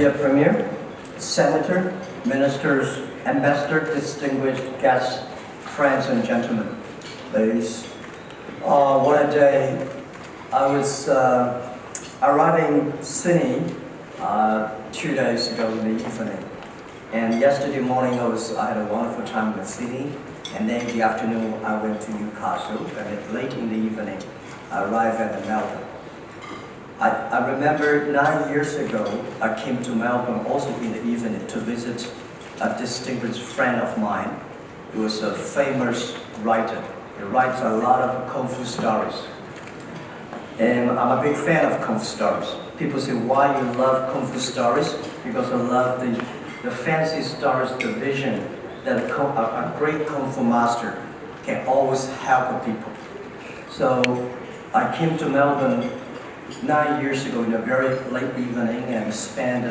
Dear Premier, Senator, Ministers, Ambassador, distinguished guests, friends and gentlemen, ladies. What a day. I was arriving in Sydney 2 days ago in the evening. And yesterday morning I had a wonderful time in Sydney. And then in the afternoon I went to Newcastle. And late in the evening I arrived at Melbourne. I remember 9 years ago, I came to Melbourne also in the evening to visit a distinguished friend of mine. He was a famous writer. He writes a lot of Kung Fu stories. And I'm a big fan of Kung Fu stories. People say, why you love Kung Fu stories? Because I love the fancy stories, the vision that a great Kung Fu master can always help people. So I came to Melbourne 9 years ago in a very late evening and spent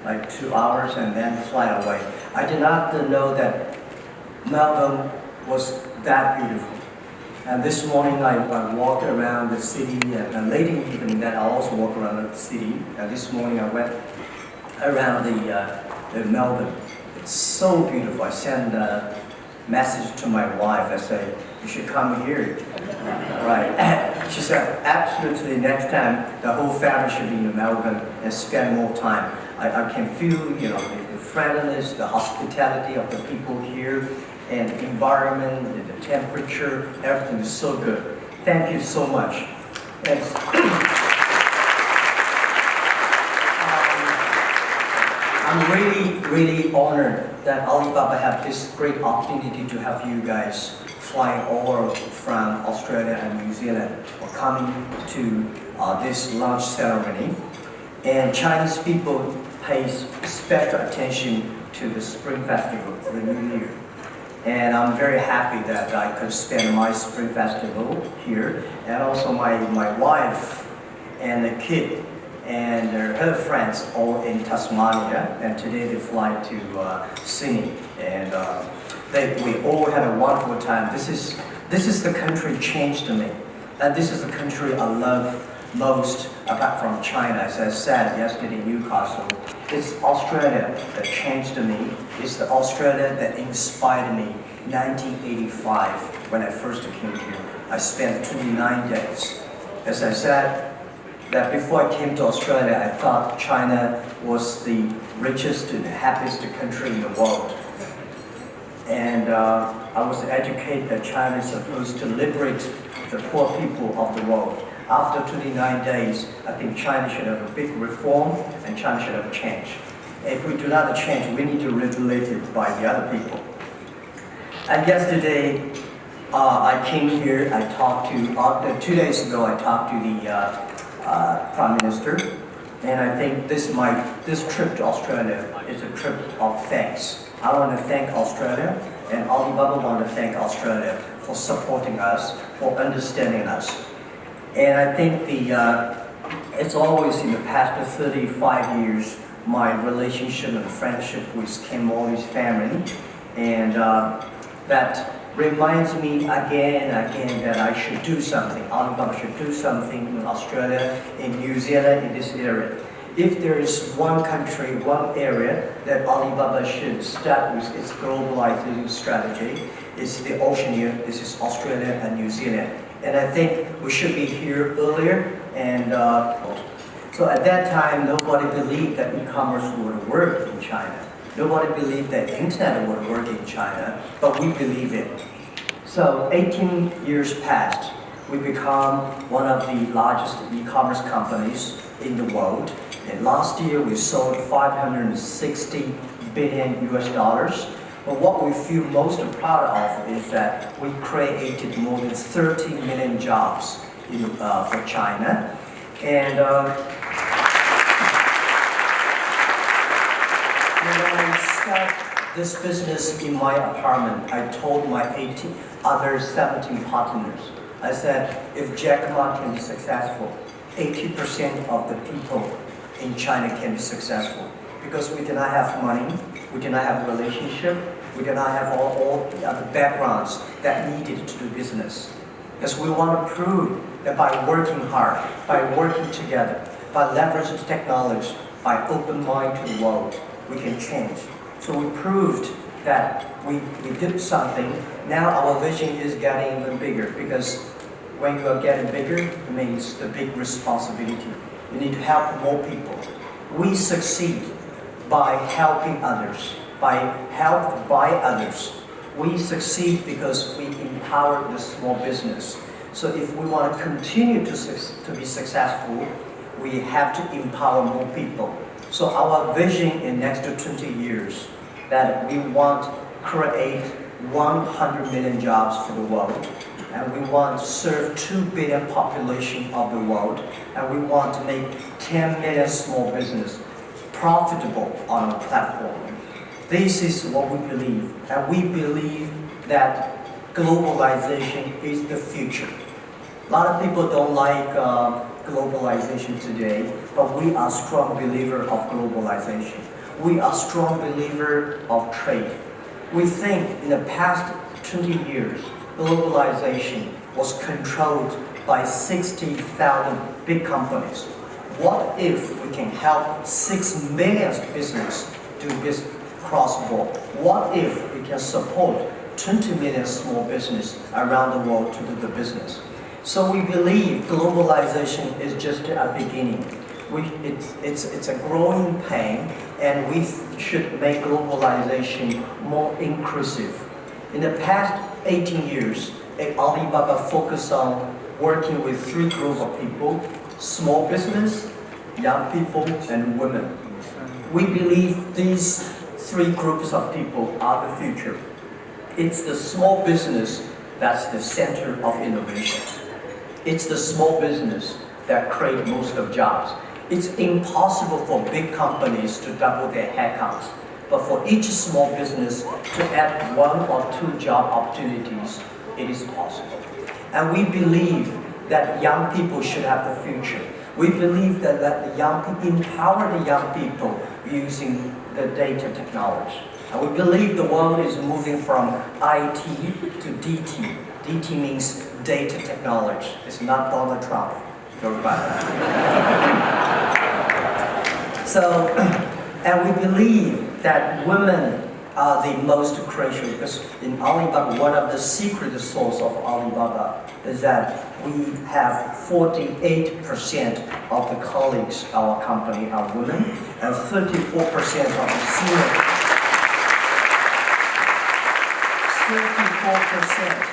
like 2 hours and then fly away. I did not know that Melbourne was that beautiful. And this morning I walked around the city, and late in the evening then I also walked around the city. And this morning I went around the Melbourne. It's so beautiful. I sent a message to my wife. I said, you should come here. Right. She said, absolutely, next time the whole family should be in Melbourne and spend more time. I can feel, the friendliness, the hospitality of the people here, and the environment, the temperature, everything is so good. Thank you so much. I'm really honored that Alibaba have this great opportunity to have you guys flying over from Australia and New Zealand or coming to this launch ceremony. And Chinese people pay special attention to the Spring Festival, the New Year. And I'm very happy that I could spend my Spring Festival here, and also my wife and the kid and her friends all in Tasmania, and today they fly to Sydney. And we all had a wonderful time. This is the country changed me, and this is the country I love most apart from China. As I said yesterday in Newcastle, it's Australia that changed me. It's the Australia that inspired me. 1985, when I first came here, I spent 29 days. As I said, that before I came to Australia, I thought China was the richest and happiest country in the world. And I was educated that China is supposed to liberate the poor people of the world. After 29 days, I think China should have a big reform and China should have change. If we do not change, we need to regulate it by the other people. And yesterday, I came here, I talked to, 2 days ago, I talked to the Prime Minister, and I think this trip to Australia is a trip of thanks. I want to thank Australia, and Alibaba want to thank Australia for supporting us, for understanding us. And I think it's always in the past 35 years, my relationship and friendship with Cambodia's family, and that reminds me again and again that I should do something. Alibaba should do something in Australia, in New Zealand, in this area. If there is one country, one area that Alibaba should start with its globalization strategy, it's the Oceania. This is Australia and New Zealand. And I think we should be here earlier. And so at that time, nobody believed that e-commerce would work in China. Nobody believed that internet would work in China, but we believe it. So 18 years passed. We become one of the largest e-commerce companies in the world. And last year we sold 560 billion US dollars. But what we feel most proud of is that we created more than 30 million jobs for China. And when I started this business in my apartment, I told my other 17 partners, I said, if Jack Ma can be successful, 80% of the people in China can be successful. Because we do not have money, we do not have relationship, we do not have all the other backgrounds that needed to do business. Because we want to prove that by working hard, by working together, by leveraging technology, by open mind to the world, we can change. So we proved that we did something. Now our vision is getting even bigger, because when you are getting bigger, it means the big responsibility. You need to help more people. We succeed by helping others, by helped by others. We succeed because we empower the small business. So if we want to continue to be successful, we have to empower more people. So our vision in next 20 years, that we want to create 100 million jobs for the world, and we want to serve 2 billion population of the world, and we want to make 10 million small business profitable on our platform. This is what we believe, and we believe that globalization is the future. A lot of people don't like globalization today, but we are strong believer of globalization. We are strong believer of trade. We think in the past 20 years, globalization was controlled by 60,000 big companies. What if we can help 6 million business do business cross-border? What if we can support 20 million small business around the world to do the business? So we believe globalization is just a beginning. It's a growing pain, and we should make globalization more inclusive. In the past 18 years, Alibaba focused on working with 3 groups of people: small business, young people, and women. We believe these 3 groups of people are the future. It's the small business that's the center of innovation. It's the small business that creates most of jobs. It's impossible for big companies to double their headcounts, but for each small business to add 1 or 2 job opportunities, it is possible. And we believe that young people should have the future. We believe that the young people empower the young people using the data technology. And we believe the world is moving from IT to DT. DT means data technology. It's not Donald Trump. Go by that. So, and we believe that women are the most crucial, because in Alibaba, one of the secret source of Alibaba is that we have 48% of the colleagues of our company are women, and 34% of the senior, 34%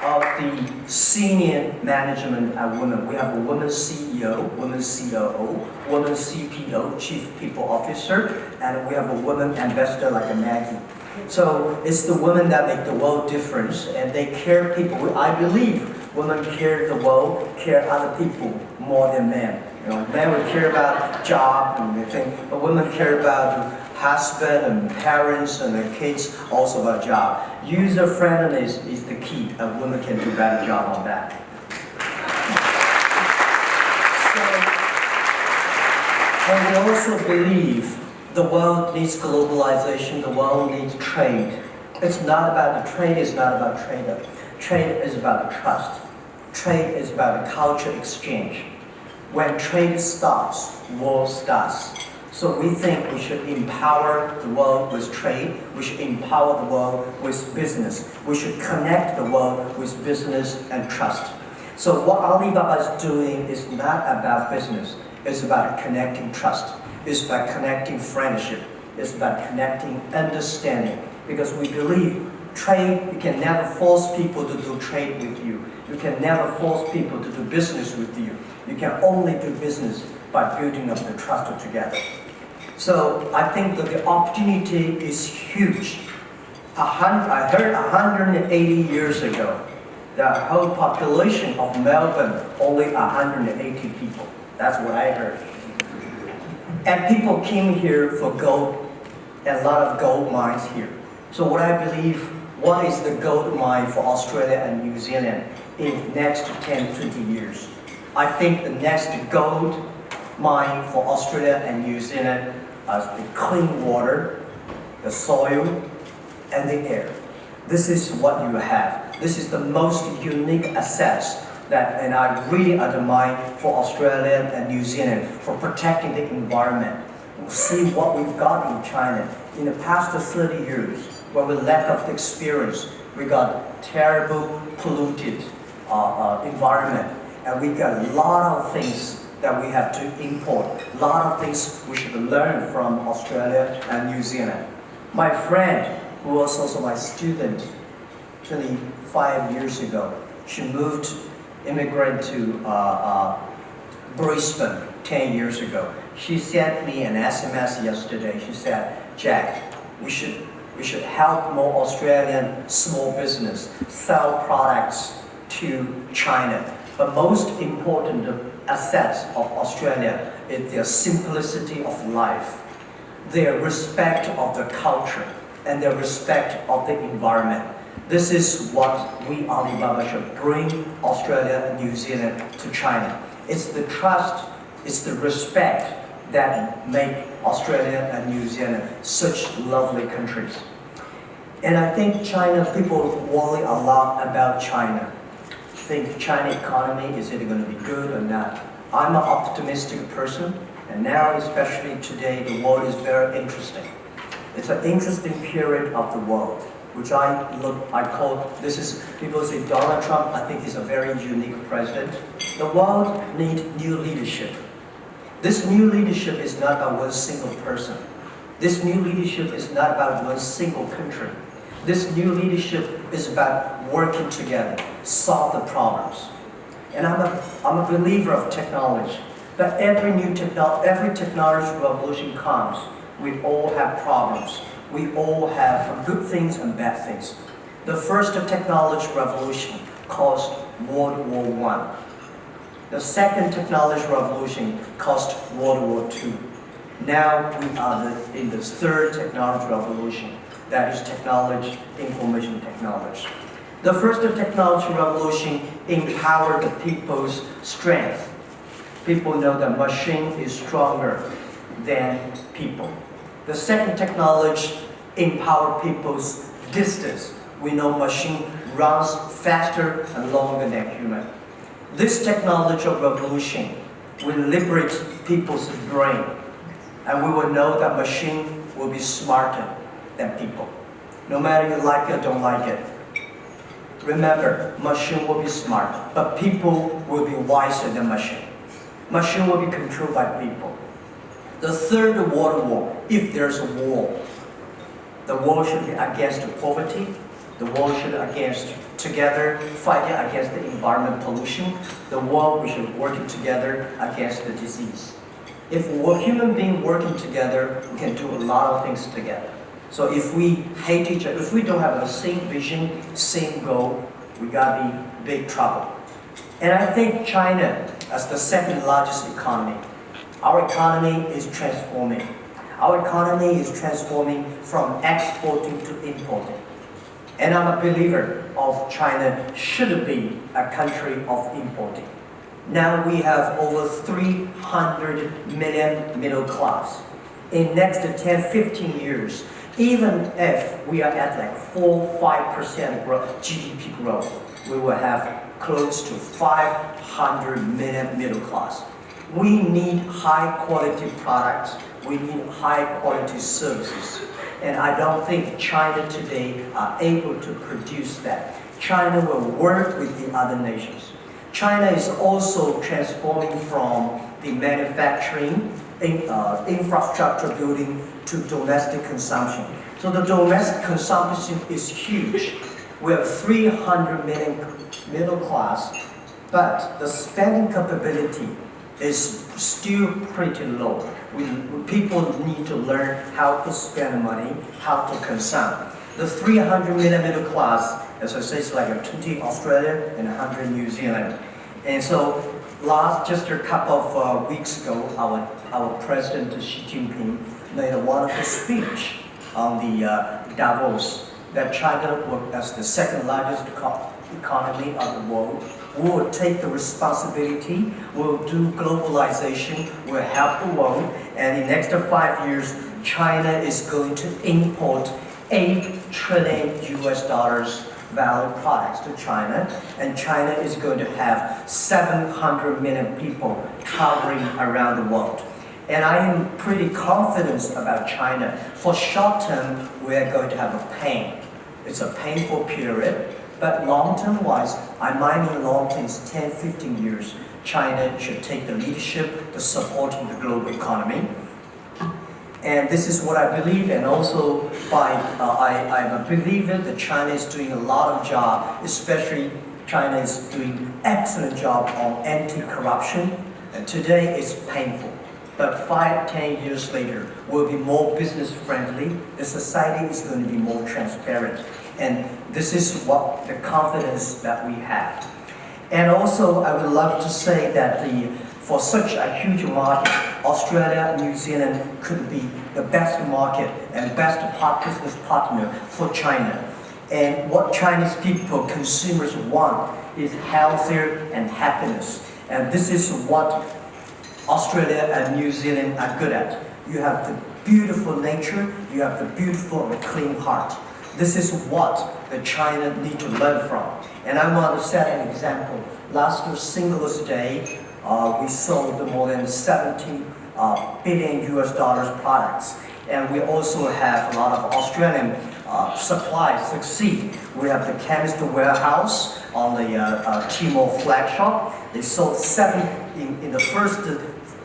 of the senior management are women. We have a woman CEO, woman COO, woman CPO, Chief People Officer, and we have a woman ambassador like a Maggie. So it's the women that make the world difference, and they care people. I believe women care the world, care other people more than men. You know, men would care about job and everything, but women care about husband and parents and their kids, also about job. User friendliness is the key, and women can do a better job on that. So, and we also believe the world needs globalization, the world needs trade. It's not about the trade, it's not about trader. Trade is about the trust. Trade is about the culture exchange. When trade stops, war starts. So we think we should empower the world with trade, we should empower the world with business, we should connect the world with business and trust. So what Alibaba is doing is not about business, it's about connecting trust, it's about connecting friendship, it's about connecting understanding. Because we believe trade, you can never force people to do trade with you. You can never force people to do business with you. You can only do business by building up the trust together. So I think that the opportunity is huge. I heard 180 years ago, the whole population of Melbourne, only 180 people. That's what I heard. And people came here for gold, and a lot of gold mines here. So what I believe, what is the gold mine for Australia and New Zealand in the next 10, 20 years? I think the next gold mine for Australia and New Zealand is the clean water, the soil, and the air. This is what you have. This is the most unique assets that, and I really admire for Australia and New Zealand for protecting the environment. see what we've got in China. In the past 30 years, where we lack of experience, we got terrible polluted environment, and we got a lot of things that we have to import, a lot of things we should learn from Australia and New Zealand. My friend, who was also my student 25 years ago, she moved, immigrant to Brisbane 10 years ago. She sent me an SMS yesterday. She said, Jack, we should help more Australian small business sell products to China. But most important assets of Australia is their simplicity of life, their respect of the culture, and their respect of the environment. This is what we Alibaba should bring Australia and New Zealand to China. It's the trust, it's the respect that make Australia and New Zealand such lovely countries. And I think China, people worry a lot about China. Think China economy, is it going to be good or not? I'm an optimistic person, and now especially today, the world is very interesting. It's an interesting period of the world, which I call, this is, people say Donald Trump, I think he's a very unique president. The world needs new leadership. This new leadership is not about one single person. This new leadership is not about one single country. This new leadership is about working together, solve the problems. And I'm a believer of technology. That every technology revolution comes, we all have problems. We all have good things and bad things. The first technology revolution caused World War I. The second technology revolution caused World War II. Now we are in the third technology revolution, that is technology, information technology. The first technology revolution empowered the people's strength. People know that machine is stronger than people. The second technology empowered people's distance. We know machine runs faster and longer than human. This technological revolution will liberate people's brain, and we will know that machine will be smarter than people. No matter you like it or don't like it. Remember, machine will be smart, but people will be wiser than machine. Machine will be controlled by people. The third world war, if there's a war, the war should be against poverty, the war should be against together, fighting against the environment pollution, the war we should be working together against the disease. If we're human beings working together, we can do a lot of things together. So if we hate each other, if we don't have the same vision, same goal, we gotta be big trouble. And I think China, as the second largest economy, our economy is transforming. Our economy is transforming from exporting to importing. And I'm a believer of China should be a country of importing. Now we have over 300 million middle class. In next 10, 15 years, even if we are at like 4-5% GDP growth, we will have close to 500 million middle class. We need high quality products. We need high quality services. And I don't think China today are able to produce that. China will work with the other nations. China is also transforming from the manufacturing, infrastructure building to domestic consumption. So the domestic consumption is huge. We have 300 million middle class, but the spending capability is still pretty low. People need to learn how to spend money, how to consume. The 300 million middle class, as I say, is like a 20 Australia and 100 New Zealand. And so just a couple of weeks ago, our President Xi Jinping made a wonderful speech on the Davos, that China, as the second largest economy of the world, will take the responsibility, will do globalization, will help the world, and in the next 5 years, China is going to import $8 trillion value products to China, and China is going to have 700 million people traveling around the world. And I am pretty confident about China. For short term, we are going to have a pain. It's a painful period, but long-term wise, I mean long-term is 10, 15 years, China should take the leadership to supporting the global economy. And this is what I believe, and also I'm a believer that China is doing a lot of job, especially China is doing excellent job on anti-corruption, and today it's painful. But 5, 10 years later, we'll be more business friendly, the society is going to be more transparent. And this is what the confidence that we have. And also, I would love to say that for such a huge market, Australia, New Zealand could be the best market and best business partner for China. And what Chinese people, consumers want is healthier and happiness. And this is what Australia and New Zealand are good at. You have the beautiful nature, you have the beautiful and clean heart. This is what the China need to learn from. And I want to set an example. Last year, Singles Day, we sold more than 70 billion US dollars products. And we also have a lot of Australian supplies succeed. We have the Chemist Warehouse on the Tmall flagship. They sold in the first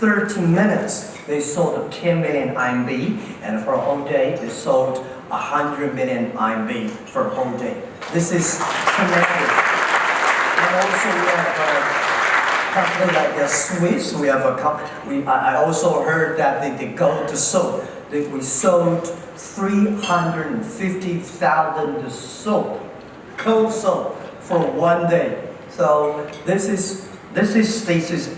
13 minutes, they sold 10 million RMB, and for a whole day, they sold 100 million RMB for a whole day. This is tremendous. And also we have a company like Swiss. We have a company. I also heard that they go to soap. We sold 350,000 soap, cold soap, for one day. So this is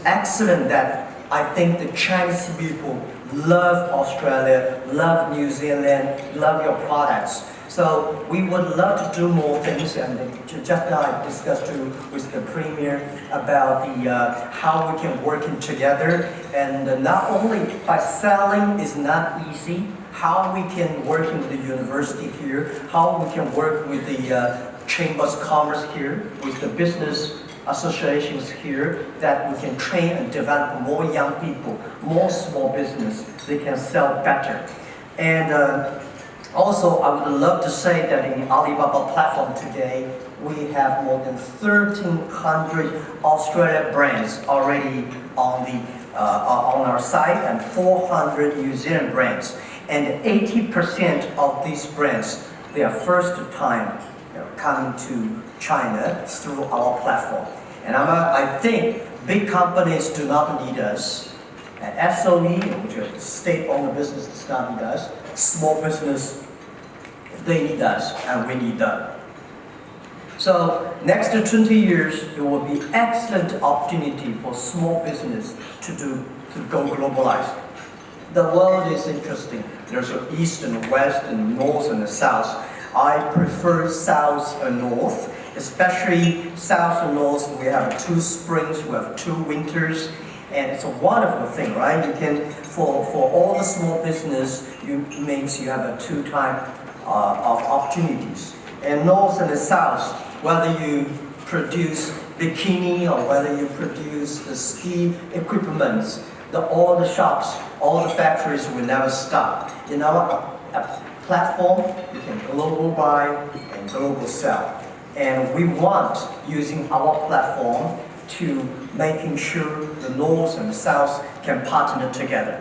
excellent. That I think the Chinese people love Australia, love New Zealand, love your products. So we would love to do more things, and just now I discussed with the Premier about how we can work together, and not only by selling is not easy, how we can work with the university here, how we can work with the Chambers of Commerce here, with the business associations here, that we can train and develop more young people, more small business, they can sell better. And also, I would love to say that in the Alibaba platform today, we have more than 1,300 Australia brands already on our site, and 400 New Zealand brands. And 80% of these brands, they are first time coming to China through our platform. And I think big companies do not need us. And SOE, which is state-owned business, does not need us. Small business, they need us, and we need them. So next 20 years, it will be excellent opportunity for small business to go globalized. The world is interesting. There's an east and west and north and the south. I prefer south and north, especially south and north. We have 2 springs, we have 2 winters, and it's a wonderful thing, right? You can, for all the small business, means you have a 2 type of opportunities. And north and the south, whether you produce bikini or whether you produce the ski equipments, all the shops, all the factories will never stop. In our platform, you can global buy and global sell. And we want, using our platform, to making sure the north and the south can partner together.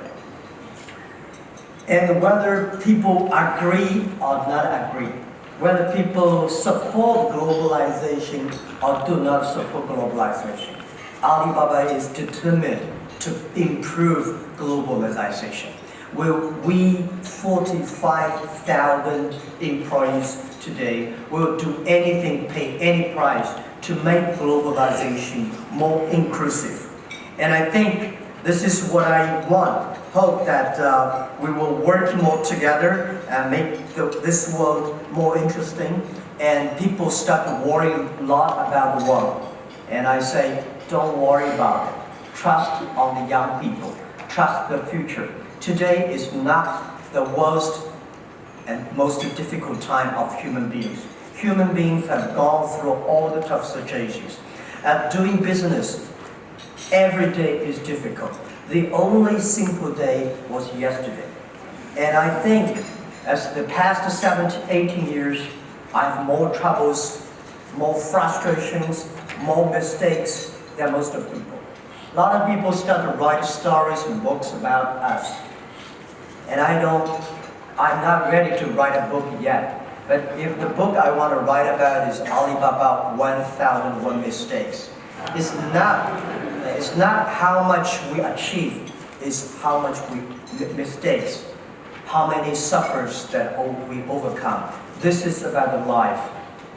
And whether people agree or not agree, whether people support globalization or do not support globalization, Alibaba is determined to improve globalization. We 45,000 employees today will do anything, pay any price to make globalization more inclusive. And I think this is what I want. Hope that we will work more together and make this world more interesting, and people start worrying a lot about the world. And I say, don't worry about it. Trust on the young people. Trust the future. Today is not the worst and most difficult time of human beings. Human beings have gone through all the tough situations. Doing business every day is difficult. The only simple day was yesterday. And I think as the past 17, 18 years, I have more troubles, more frustrations, more mistakes than most of people. A lot of people start to write stories and books about us. And I'm not ready to write a book yet. But if the book I want to write about is Alibaba 1001 Mistakes, it's not how much we achieve, it's how much mistakes, how many suffers that we overcome. This is about the life.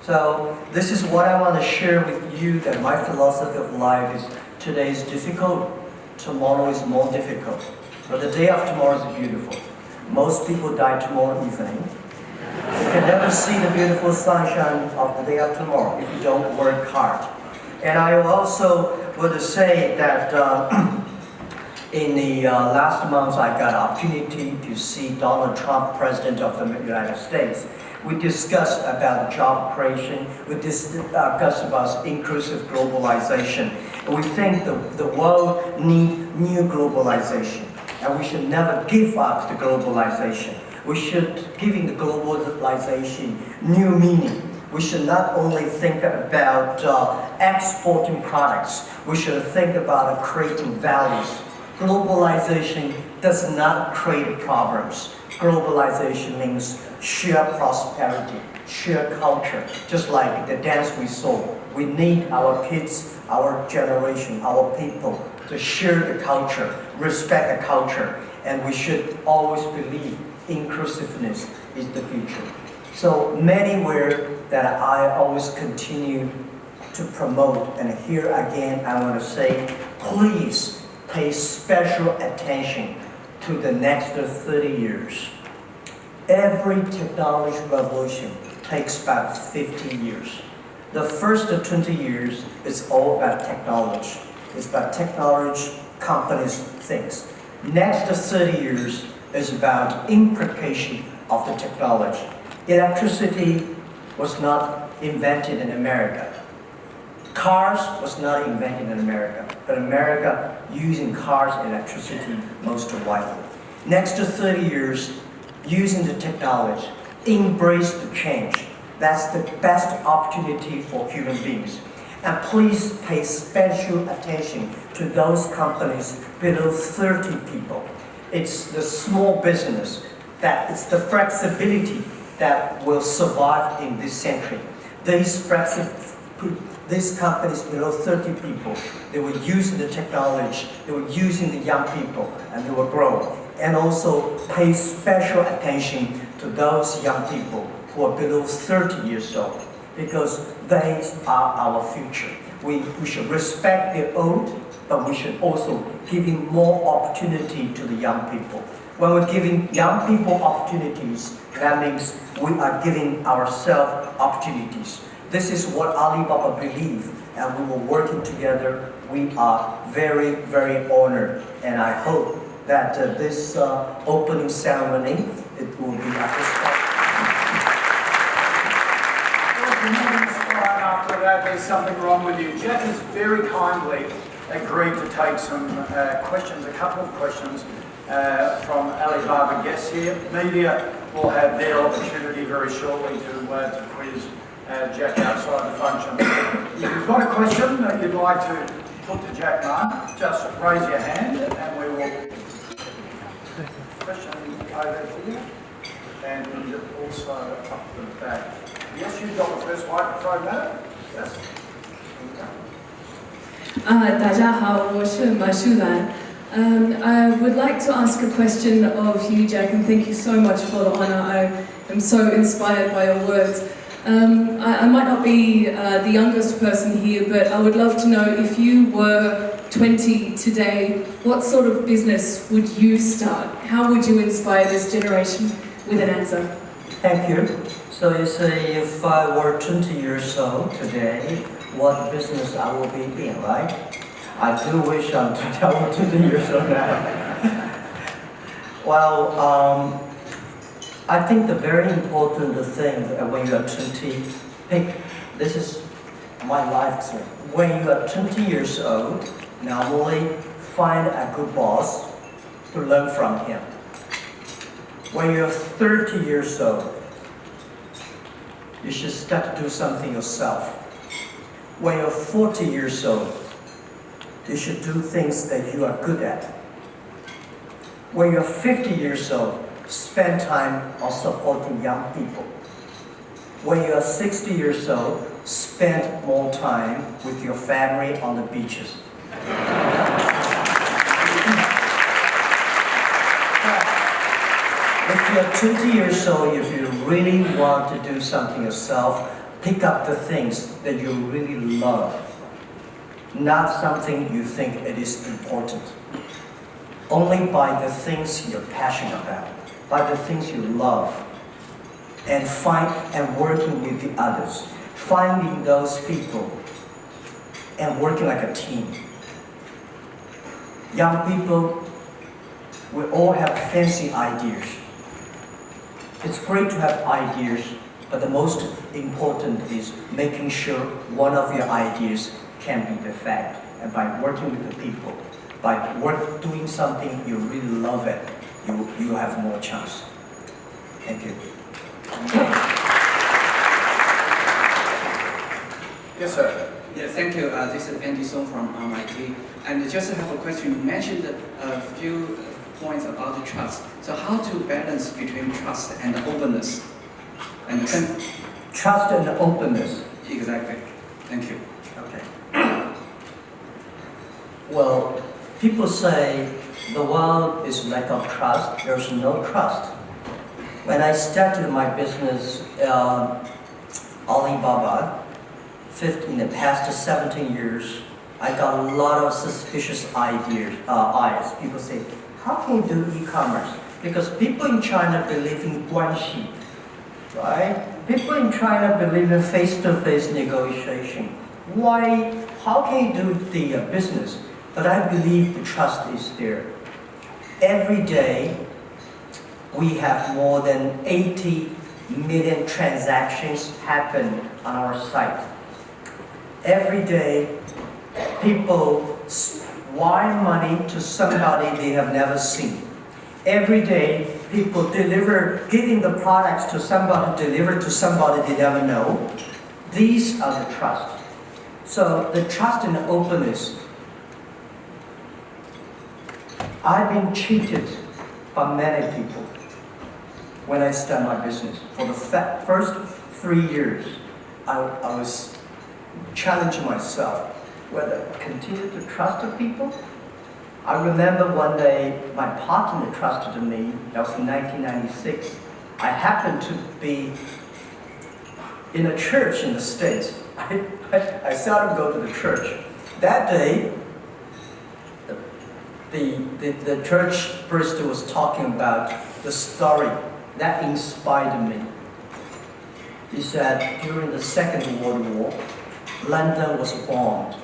So this is what I want to share with you, that my philosophy of life is today is difficult, tomorrow is more difficult, but the day of tomorrow is beautiful. Most people die tomorrow evening. You can never see the beautiful sunshine of the day of tomorrow if you don't work hard. And I also would say that in the last month I got an opportunity to see Donald Trump, President of the United States. We discussed about job creation, we discussed about inclusive globalization. And we think the world needs new globalization, and we should never give up the globalization. We should give the globalization new meaning. We should not only think about exporting products, we should think about creating values. Globalization does not create problems. Globalization means share prosperity, share culture, just like the dance we saw. We need our kids, our generation, our people to share the culture, respect the culture, and we should always believe inclusiveness is the future. So many words that I always continue to promote, and here again I want to say, please pay special attention to the next 30 years. Every technology revolution takes about 50 years. The first 20 years is all about technology. It's about technology, companies, things. Next 30 years is about implication of the technology. Electricity was not invented in America. Cars was not invented in America, but America using cars and electricity most widely. Next 30 years, using the technology, embrace the change. That's the best opportunity for human beings. And please pay special attention to those companies below 30 people. It's the small business, it's the flexibility that will survive in this century. These companies below 30 people, they were using the technology, they were using the young people, and they will grow. And also pay special attention to those young people who are below 30 years old, because they are our future. We should respect the old, but we should also give more opportunity to the young people. When we're giving young people opportunities, that means we are giving ourselves opportunities. This is what Alibaba believes, and we were working together. We are very, very honored, and I hope that this opening ceremony, it will be at this time. After that, there's something wrong with you. Jack has very kindly agreed to take some questions, a couple of questions from Alibaba guests here. Media will have their opportunity very shortly to quiz Jack outside the function. If you've got a question that you'd like to put to Jack Ma, just raise your hand and we will. Question over here and also up the back. Yes, you've got the first microphone now. Yes. 大家好，我是马淑兰。I would like to ask a question of you, Jack, and thank you so much for the honor. I am so inspired by your words. I might not be the youngest person here, but I would love to know, if you were 20 today, what sort of business would you start? How would you inspire this generation? With an answer. Thank you. So you say, if I were 20 years old today, what business I will be in, right? I do wish I'm 20 years old now. Well, I think the very important thing when you are 20, this is my life experience. When you are 20 years old, normally find a good boss to learn from him. When you're 30 years old, you should start to do something yourself. When you're 40 years old, you should do things that you are good at. When you're 50 years old, spend time on supporting young people. When you're 60 years old, spend more time with your family on the beaches. If you're 20 years old, if you really want to do something yourself, pick up the things that you really love, not something you think it is important. Only by the things you're passionate about, by the things you love, and working with the others, finding those people and working like a team. Young people, we all have fancy ideas. It's great to have ideas, but the most important is making sure one of your ideas can be the fact. And by working with the people, by doing something you really love it, you have more chance. Thank you. Yes, sir. Yes, thank you. This is Andy Song from MIT. And just have a question. You mentioned a few points about the trust. So how to balance between trust and openness? And Trust and openness. Exactly. Thank you. Okay. Well, people say the world is lack of trust. There's no trust. When I started my business, Alibaba, in the past 17 years, I got a lot of suspicious eyes. People say, how can you do e-commerce? Because people in China believe in guanxi, right? People in China believe in face-to-face negotiation. Why? How can you do the business? But I believe the trust is there. Every day, we have more than 80 million transactions happen on our site. Every day, people wire money to somebody they have never seen. Every day, people giving the products to somebody, deliver to somebody they never know. These are the trust. So the trust and the openness. I've been cheated by many people when I started my business. For the first 3 years, I was challenging myself whether I continue to trust the people. I remember one day my partner trusted me. That was in 1996. I happened to be in a church in the States. I seldom go to the church. That day, the church priest was talking about the story that inspired me. He said during the Second World War, London was bombed.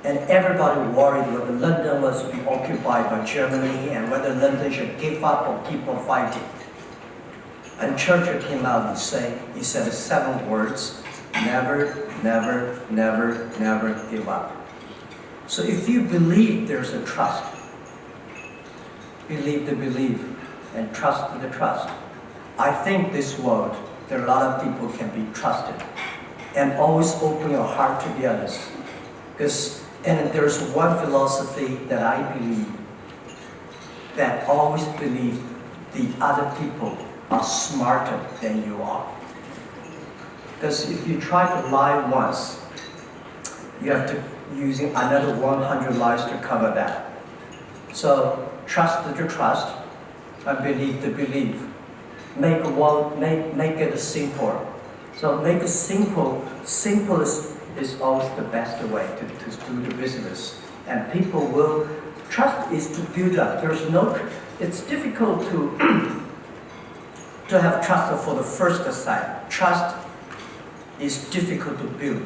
And everybody worried whether London was to be occupied by Germany and whether London should give up or keep on fighting. And Churchill came out and he said 7 words: never, never, never, never give up. So if you believe there's a trust, believe the belief and trust the trust. I think this world, there are a lot of people can be trusted. And always open your heart to the others. And there's one philosophy that I believe, that always believe the other people are smarter than you are. Because if you try to lie once, you have to using another 100 lies to cover that. So trust the trust, and believe the belief. Make it simple. So make it simple. Simple is always the best way to do the business. And people will, trust is to build up. It's difficult to have trust for the first sight. Trust is difficult to build,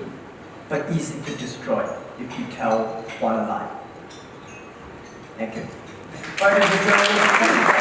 but easy to destroy if you tell one lie. Thank you. Ladies and gentlemen,